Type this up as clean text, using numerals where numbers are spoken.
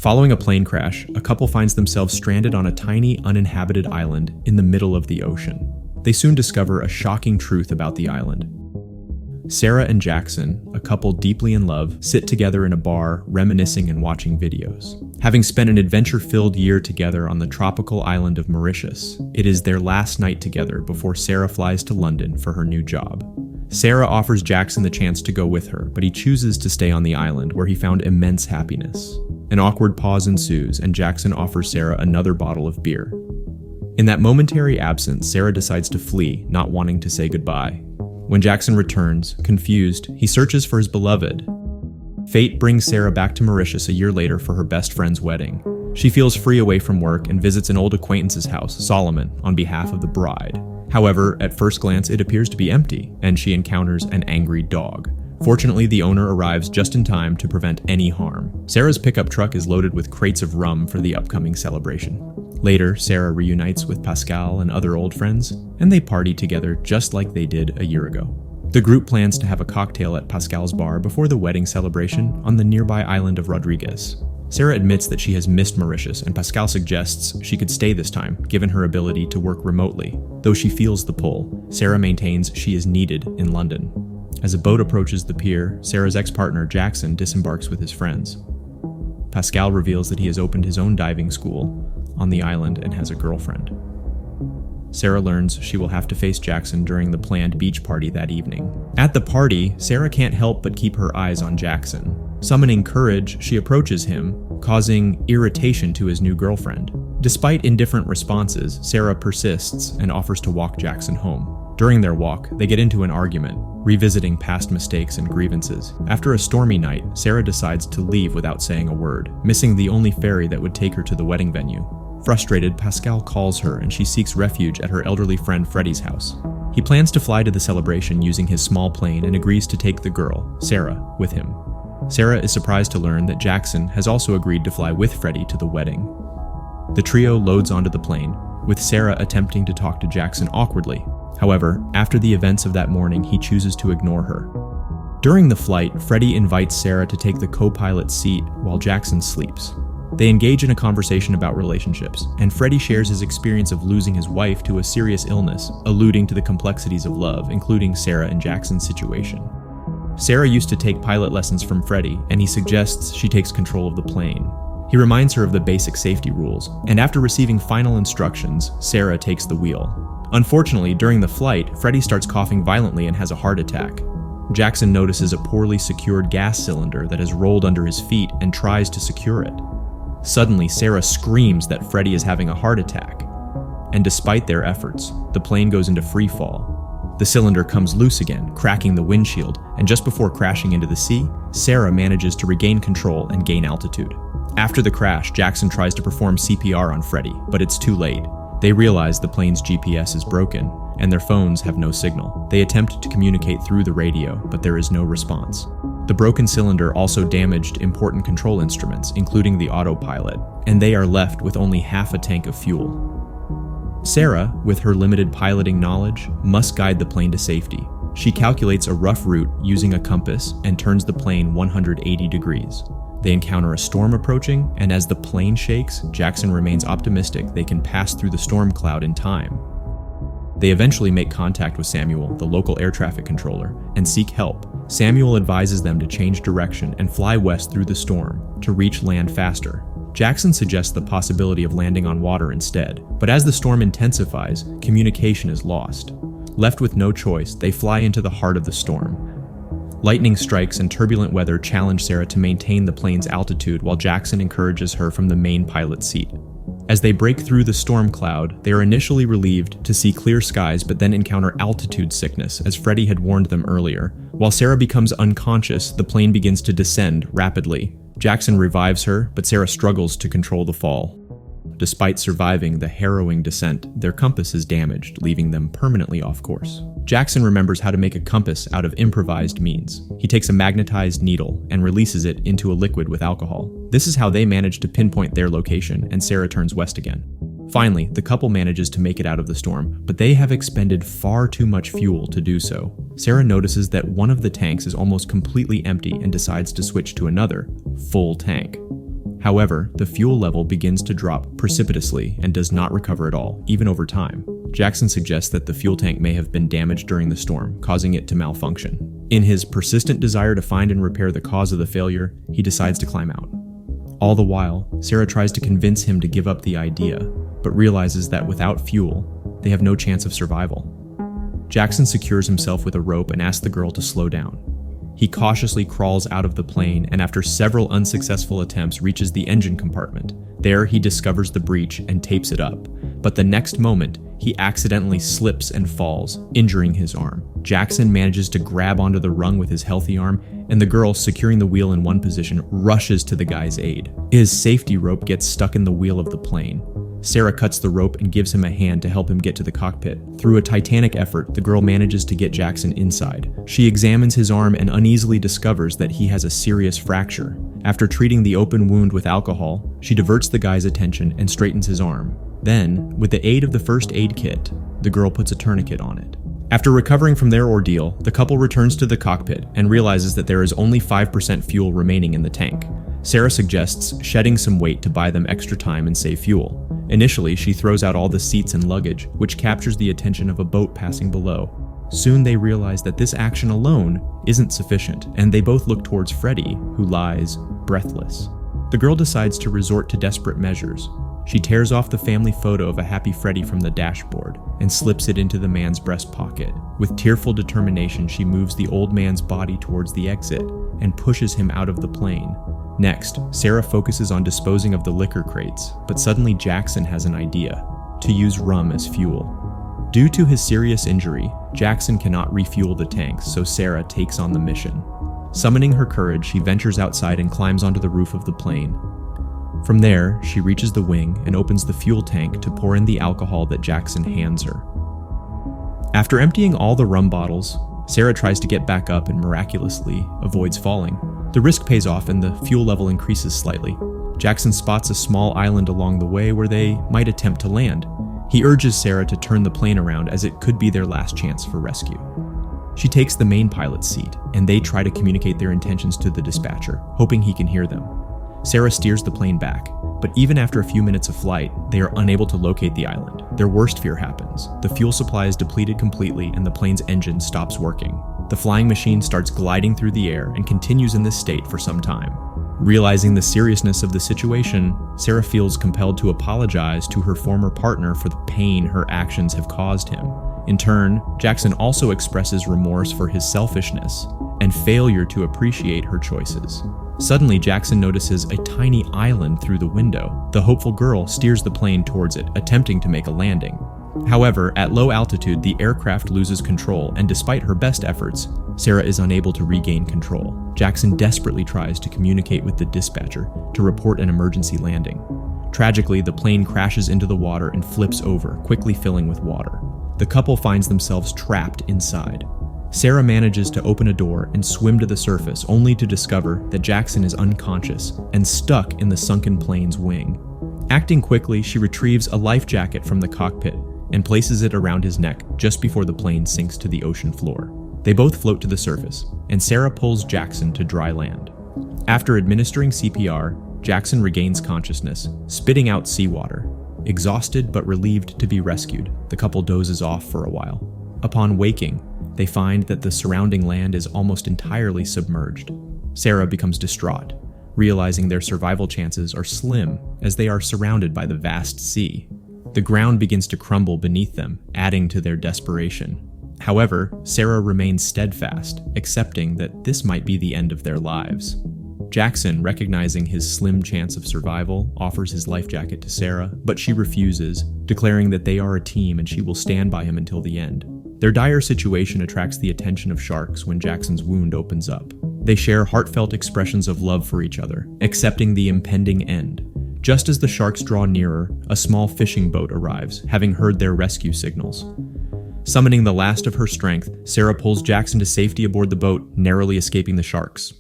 Following a plane crash, a couple finds themselves stranded on a tiny, uninhabited island in the middle of the ocean. They soon discover a shocking truth about the island. Sarah and Jackson, a couple deeply in love, sit together in a bar, reminiscing and watching videos. Having spent an adventure-filled year together on the tropical island of Mauritius, it is their last night together before Sarah flies to London for her new job. Sarah offers Jackson the chance to go with her, but he chooses to stay on the island where he found immense happiness. An awkward pause ensues, and Jackson offers Sarah another bottle of beer. In that momentary absence, Sarah decides to flee, not wanting to say goodbye. When Jackson returns, confused, he searches for his beloved. Fate brings Sarah back to Mauritius a year later for her best friend's wedding. She feels free away from work and visits an old acquaintance's house, Solomon, on behalf of the bride. However, at first glance, it appears to be empty, and she encounters an angry dog. Fortunately, the owner arrives just in time to prevent any harm. Sarah's pickup truck is loaded with crates of rum for the upcoming celebration. Later, Sarah reunites with Pascal and other old friends, and they party together just like they did a year ago. The group plans to have a cocktail at Pascal's bar before the wedding celebration on the nearby island of Rodriguez. Sarah admits that she has missed Mauritius, and Pascal suggests she could stay this time, given her ability to work remotely. Though she feels the pull, Sarah maintains she is needed in London. As a boat approaches the pier, Sarah's ex-partner Jackson disembarks with his friends. Pascal reveals that he has opened his own diving school on the island and has a girlfriend. Sarah learns she will have to face Jackson during the planned beach party that evening. At the party, Sarah can't help but keep her eyes on Jackson. Summoning courage, she approaches him, causing irritation to his new girlfriend. Despite indifferent responses, Sarah persists and offers to walk Jackson home. During their walk, they get into an argument, revisiting past mistakes and grievances. After a stormy night, Sarah decides to leave without saying a word, missing the only ferry that would take her to the wedding venue. Frustrated, Pascal calls her and she seeks refuge at her elderly friend Freddie's house. He plans to fly to the celebration using his small plane and agrees to take the girl, Sarah, with him. Sarah is surprised to learn that Jackson has also agreed to fly with Freddie to the wedding. The trio loads onto the plane, with Sarah attempting to talk to Jackson awkwardly. However, after the events of that morning, he chooses to ignore her. During the flight, Freddie invites Sarah to take the co-pilot seat while Jackson sleeps. They engage in a conversation about relationships, and Freddie shares his experience of losing his wife to a serious illness, alluding to the complexities of love, including Sarah and Jackson's situation. Sarah used to take pilot lessons from Freddie, and he suggests she takes control of the plane. He reminds her of the basic safety rules, and after receiving final instructions, Sarah takes the wheel. Unfortunately, during the flight, Freddie starts coughing violently and has a heart attack. Jackson notices a poorly secured gas cylinder that has rolled under his feet and tries to secure it. Suddenly, Sarah screams that Freddie is having a heart attack, and despite their efforts, the plane goes into free fall. The cylinder comes loose again, cracking the windshield, and just before crashing into the sea, Sarah manages to regain control and gain altitude. After the crash, Jackson tries to perform CPR on Freddie, but it's too late. They realize the plane's GPS is broken, and their phones have no signal. They attempt to communicate through the radio, but there is no response. The broken cylinder also damaged important control instruments, including the autopilot, and they are left with only half a tank of fuel. Sarah, with her limited piloting knowledge, must guide the plane to safety. She calculates a rough route using a compass and turns the plane 180 degrees. They encounter a storm approaching, and as the plane shakes, Jackson remains optimistic they can pass through the storm cloud in time. They eventually make contact with Samuel, the local air traffic controller, and seek help. Samuel advises them to change direction and fly west through the storm to reach land faster. Jackson suggests the possibility of landing on water instead, but as the storm intensifies, communication is lost. Left with no choice, they fly into the heart of the storm. Lightning strikes and turbulent weather challenge Sarah to maintain the plane's altitude while Jackson encourages her from the main pilot seat. As they break through the storm cloud, they are initially relieved to see clear skies but then encounter altitude sickness, as Freddie had warned them earlier. While Sarah becomes unconscious, the plane begins to descend rapidly. Jackson revives her, but Sarah struggles to control the fall. Despite surviving the harrowing descent, their compass is damaged, leaving them permanently off course. Jackson remembers how to make a compass out of improvised means. He takes a magnetized needle and releases it into a liquid with alcohol. This is how they manage to pinpoint their location, and Sarah turns west again. Finally, the couple manages to make it out of the storm, but they have expended far too much fuel to do so. Sarah notices that one of the tanks is almost completely empty and decides to switch to another, full tank. However, the fuel level begins to drop precipitously and does not recover at all, even over time. Jackson suggests that the fuel tank may have been damaged during the storm, causing it to malfunction. In his persistent desire to find and repair the cause of the failure, he decides to climb out. All the while, Sarah tries to convince him to give up the idea, but realizes that without fuel, they have no chance of survival. Jackson secures himself with a rope and asks the girl to slow down. He cautiously crawls out of the plane and after several unsuccessful attempts reaches the engine compartment. There he discovers the breach and tapes it up, but the next moment, he accidentally slips and falls, injuring his arm. Jackson manages to grab onto the rung with his healthy arm, and the girl, securing the wheel in one position, rushes to the guy's aid. His safety rope gets stuck in the wheel of the plane. Sarah cuts the rope and gives him a hand to help him get to the cockpit. Through a titanic effort, the girl manages to get Jackson inside. She examines his arm and uneasily discovers that he has a serious fracture. After treating the open wound with alcohol, she diverts the guy's attention and straightens his arm. Then, with the aid of the first aid kit, the girl puts a tourniquet on it. After recovering from their ordeal, the couple returns to the cockpit and realizes that there is only 5% fuel remaining in the tank. Sarah suggests shedding some weight to buy them extra time and save fuel. Initially, she throws out all the seats and luggage, which captures the attention of a boat passing below. Soon they realize that this action alone isn't sufficient, and they both look towards Freddie, who lies breathless. The girl decides to resort to desperate measures. She tears off the family photo of a happy Freddie from the dashboard and slips it into the man's breast pocket. With tearful determination, she moves the old man's body towards the exit and pushes him out of the plane. Next, Sarah focuses on disposing of the liquor crates, but suddenly Jackson has an idea: to use rum as fuel. Due to his serious injury, Jackson cannot refuel the tanks, so Sarah takes on the mission. Summoning her courage, she ventures outside and climbs onto the roof of the plane. From there, she reaches the wing and opens the fuel tank to pour in the alcohol that Jackson hands her. After emptying all the rum bottles, Sarah tries to get back up and miraculously avoids falling. The risk pays off and the fuel level increases slightly. Jackson spots a small island along the way where they might attempt to land. He urges Sarah to turn the plane around as it could be their last chance for rescue. She takes the main pilot's seat, and they try to communicate their intentions to the dispatcher, hoping he can hear them. Sarah steers the plane back, but even after a few minutes of flight, they are unable to locate the island. Their worst fear happens. The fuel supply is depleted completely and the plane's engine stops working. The flying machine starts gliding through the air and continues in this state for some time. Realizing the seriousness of the situation, Sarah feels compelled to apologize to her former partner for the pain her actions have caused him. In turn, Jackson also expresses remorse for his selfishness and failure to appreciate her choices. Suddenly, Jackson notices a tiny island through the window. The hopeful girl steers the plane towards it, attempting to make a landing. However, at low altitude, the aircraft loses control, and despite her best efforts, Sarah is unable to regain control. Jackson desperately tries to communicate with the dispatcher to report an emergency landing. Tragically, the plane crashes into the water and flips over, quickly filling with water. The couple finds themselves trapped inside. Sarah manages to open a door and swim to the surface, only to discover that Jackson is unconscious and stuck in the sunken plane's wing. Acting quickly, she retrieves a life jacket from the cockpit and places it around his neck just before the plane sinks to the ocean floor. They both float to the surface, and Sarah pulls Jackson to dry land. After administering CPR, Jackson regains consciousness, spitting out seawater. Exhausted but relieved to be rescued, the couple dozes off for a while. Upon waking, they find that the surrounding land is almost entirely submerged. Sarah becomes distraught, realizing their survival chances are slim as they are surrounded by the vast sea. The ground begins to crumble beneath them, adding to their desperation. However, Sarah remains steadfast, accepting that this might be the end of their lives. Jackson, recognizing his slim chance of survival, offers his life jacket to Sarah, but she refuses, declaring that they are a team and she will stand by him until the end. Their dire situation attracts the attention of sharks when Jackson's wound opens up. They share heartfelt expressions of love for each other, accepting the impending end. Just as the sharks draw nearer, a small fishing boat arrives, having heard their rescue signals. Summoning the last of her strength, Sarah pulls Jackson to safety aboard the boat, narrowly escaping the sharks.